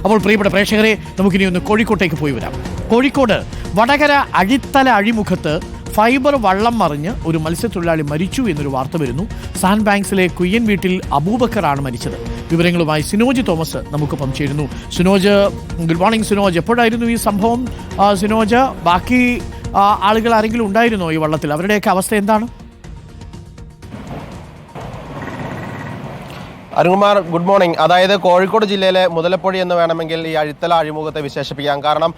അപ്പോൾ പ്രിയപ്പെട്ട പ്രേക്ഷകരെ, നമുക്കിനി ഒന്ന് കോഴിക്കോട്ടേക്ക് പോയി വരാം. കോഴിക്കോട് വടകര അഴിത്തല അഴിമുഖത്ത് ഫൈബർ വള്ളം മറിഞ്ഞ് ഒരു മത്സ്യത്തൊഴിലാളി മരിച്ചു എന്നൊരു വാർത്ത വരുന്നു. സാൻഡ് ബാങ്ക്സിലെ കുയ്യൻ വീട്ടിൽ അബൂബക്കറാണ് മരിച്ചത്. വിവരങ്ങളുമായി സിനോജ് തോമസ് നമുക്കൊപ്പം ചേരുന്നു. Sinoj, good morning Sinoj. എപ്പോഴായിരുന്നു ഈ സംഭവം സിനോജ്? ബാക്കി ആളുകൾ ആരെങ്കിലും ഉണ്ടായിരുന്നോ ഈ വള്ളത്തിൽ? അവരുടെയൊക്കെ അവസ്ഥ എന്താണ്? Arunkumar, good morning. അതായത് കോഴിക്കോട് ജില്ലയിലെ മുതലപ്പൊഴി എന്ന് വേണമെങ്കിൽ ഈ അഴിത്തല അഴിമുഖത്തെ വിശേഷിപ്പിക്കാം. കാരണം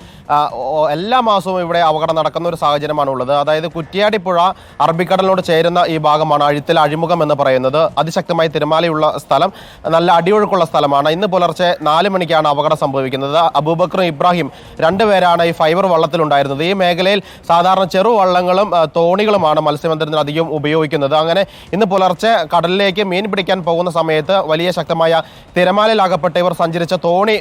എല്ലാ മാസവും ഇവിടെ അപകടം നടക്കുന്ന ഒരു സാഹചര്യമാണ് ഉള്ളത്. അതായത് കുറ്റ്യാടിപ്പുഴ അറബിക്കടലിനോട് ചേരുന്ന ഈ ഭാഗമാണ് അഴിത്തല അഴിമുഖം എന്ന് പറയുന്നത്. അതിശക്തമായി തിരമാലയുള്ള സ്ഥലം, നല്ല അടിയൊഴുക്കുള്ള സ്ഥലമാണ്. ഇന്ന് പുലർച്ചെ 4 മണിക്കാണ് അപകടം സംഭവിക്കുന്നത്. അബൂബക്കറും ഇബ്രാഹിം രണ്ടുപേരാണ് ഈ ഫൈബർ വള്ളത്തിലുണ്ടായിരുന്നത്. ഈ മേഖലയിൽ സാധാരണ ചെറുവള്ളങ്ങളും തോണികളുമാണ് മത്സ്യബന്ധനത്തിന് അധികം ഉപയോഗിക്കുന്നത്. അങ്ങനെ ഇന്ന് പുലർച്ചെ കടലിലേക്ക് മീൻ പിടിക്കാൻ പോകുന്ന സമയത്ത് വലിയ ശക്തമായ തിരമാലയിലാകപ്പെട്ട് ഇവർ സഞ്ചരിച്ച തോണി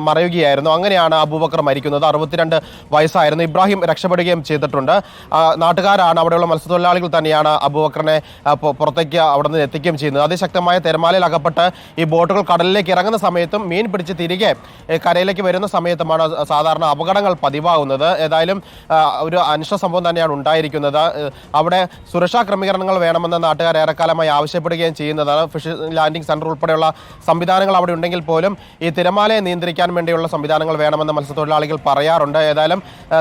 മറയുകയായിരുന്നു. അങ്ങനെയാണ് അബൂബക്കർ മരിക്കുന്നത്. 62 വയസ്സായിരുന്നു. ഇബ്രാഹിം രക്ഷപ്പെടുകയും ചെയ്തിട്ടുണ്ട്. നാട്ടുകാരാണ്, അവിടെയുള്ള മത്സ്യത്തൊഴിലാളികൾ തന്നെയാണ് അബൂബക്കറിനെ പുറത്തേക്ക് അവിടെ നിന്ന് എത്തിക്കുകയും ചെയ്യുന്നത്. അതിശക്തമായ തിരമാലയിലാകപ്പെട്ട് ഈ ബോട്ടുകൾ കടലിലേക്ക് ഇറങ്ങുന്ന സമയത്തും മീൻ പിടിച്ച് തിരികെ കരയിലേക്ക് വരുന്ന സമയത്തുമാണ് സാധാരണ അപകടങ്ങൾ പതിവാകുന്നത്. ഏതായാലും ഒരു അനിഷ്ട സംഭവം തന്നെയാണ് ഉണ്ടായിരിക്കുന്നത്. അവിടെ സുരക്ഷാ ക്രമീകരണങ്ങൾ വേണമെന്ന് നാട്ടുകാർ ഏറെക്കാലമായി ആവശ്യപ്പെടുകയും ചെയ്യുന്നതാണ്. ഫിഷ് ലാൻഡിംഗ് സെന്റർ ഉൾപ്പെടെയുള്ള സംവിധാനങ്ങൾ അവിടെ ഉണ്ടെങ്കിൽ പോലും ഈ തിരമാലയെ നിയന്ത്രിക്കാൻ വേണ്ടിയുള്ള സംവിധാനങ്ങൾ വേണമെന്ന് മത്സ്യത്തൊഴിലാളികൾ പറയാറുണ്ട്. ഏതായാലും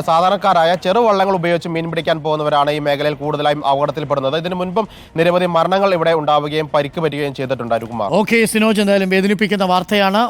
സാധാരണക്കാരായ ചെറുവള്ളങ്ങൾ ഉപയോഗിച്ച് മീൻ പിടിക്കാൻ പോകുന്നവരാണ് ഈ മേഖലയിൽ കൂടുതലായും അപകടത്തിൽപ്പെടുന്നത്. ഇതിനു മുൻപും നിരവധി മരണങ്ങൾ ഇവിടെ ഉണ്ടാവുകയും പരിക്ക് പറ്റുകയും ചെയ്തിട്ടുണ്ട്. അരുകുമാർ. ഓക്കെ സിനോജ്, എന്തായാലും വേദനിപ്പിക്കുന്ന വാർത്തയാണ്.